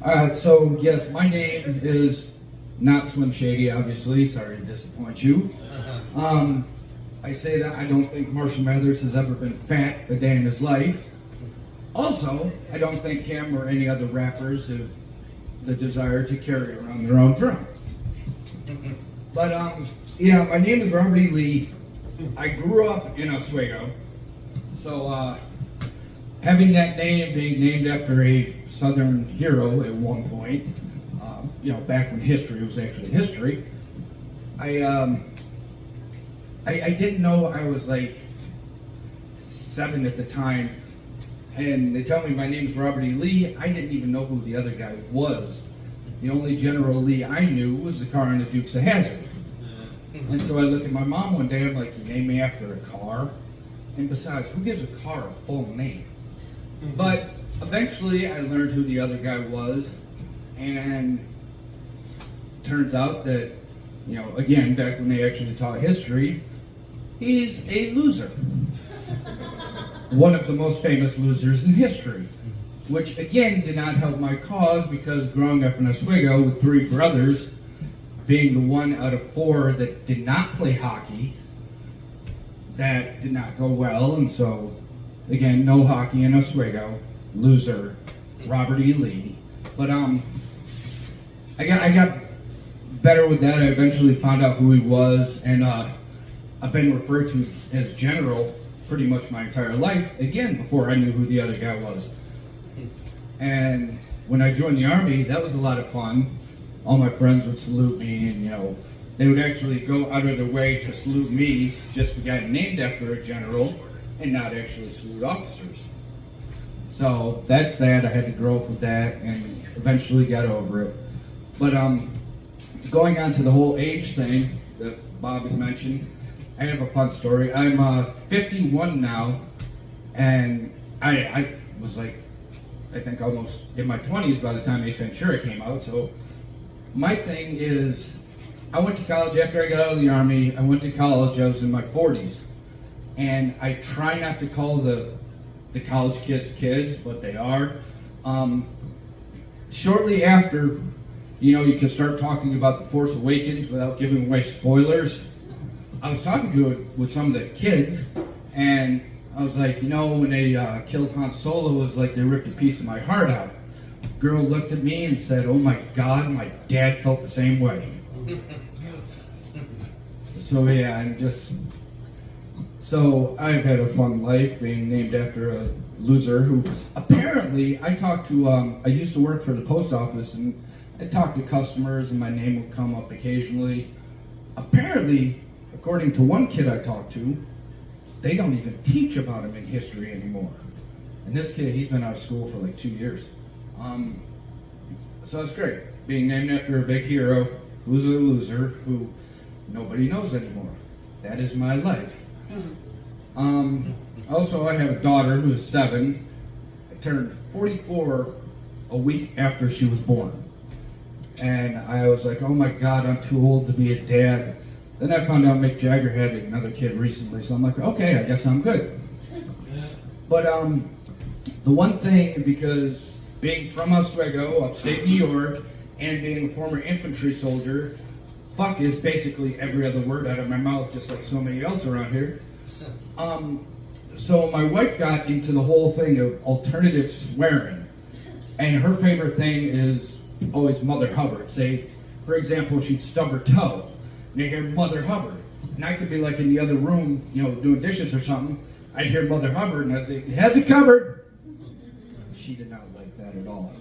So yes, my name is not Slim Shady, obviously. Sorry to disappoint you. I say that I don't think Marshall Mathers has ever been fat a day in his life. Also, I don't think him or any other rappers have the desire to carry around their own drum. But yeah, my name is Robert E. Lee. I grew up in Oswego, so having that name, being named after a Southern hero at one point, back when history was actually history, I didn't know I was like 7 at the time, and they tell me my name's Robert E. Lee. I didn't even know who the other guy was. The only General Lee I knew was the car in the Dukes of Hazzard. And so I look at my mom one day, I'm like, you named me after a car? And besides, who gives a car a full name? But eventually I learned who the other guy was, and turns out that, again, back when they actually taught history, he's a loser. One of the most famous losers in history. Which again did not help my cause, because growing up in Oswego with 3 brothers, being the one out of 4 that did not play hockey, that did not go well, and so again, no hockey in Oswego, loser, Robert E. Lee. But I got better with that. I eventually found out who he was, and I've been referred to as General pretty much my entire life, again, before I knew who the other guy was. And when I joined the Army, that was a lot of fun. All my friends would salute me, and they would actually go out of their way to salute me, just the guy named after a general, and not actually salute officers. So that's that. I had to grow up with that, and eventually got over it. But going on to the whole age thing that Bobby mentioned, I have a fun story. I'm 51 now, and I was like, I think almost in my 20s by the time Ace Ventura came out. So my thing is, I went to college after I got out of the Army. I went to college, I was in my 40s. And I try not to call the college kids, but they are. Shortly after, you can start talking about The Force Awakens without giving away spoilers. I was talking to it with some of the kids, and I was like, when they killed Han Solo, it was like they ripped a piece of my heart out. Girl looked at me and said, oh my God, my dad felt the same way. So yeah, so I've had a fun life being named after a loser who apparently, I used to work for the post office, and I talked to customers and my name would come up occasionally. Apparently, according to one kid I talked to, they don't even teach about him in history anymore. And this kid, he's been out of school for like 2 years. So it's great, being named after a big hero who's a loser who nobody knows anymore. That is my life. Also, I have a daughter who is 7. I turned 44 a week after she was born. And I was like, oh my God, I'm too old to be a dad. Then I found out Mick Jagger had another kid recently, so I'm like, okay, I guess I'm good. But the one thing, because being from Oswego, upstate New York, and being a former infantry soldier, fuck is basically every other word out of my mouth, just like so many else around here. So my wife got into the whole thing of alternative swearing, and her favorite thing is always Mother Hubbard. Say, for example, she'd stub her toe, and you hear Mother Hubbard. And I could be like in the other room, doing dishes or something. I'd hear Mother Hubbard, and I'd say, it has a cupboard. She did not like that at all.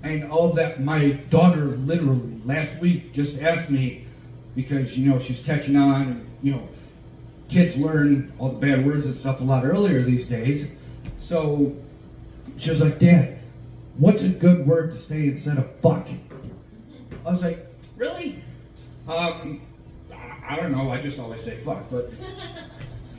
And all that, my daughter literally last week just asked me, because, she's catching on, and, kids learn all the bad words and stuff a lot earlier these days. So she was like, Dad, what's a good word to say instead of fuck? I was like, really? I don't know, I just always say fuck, but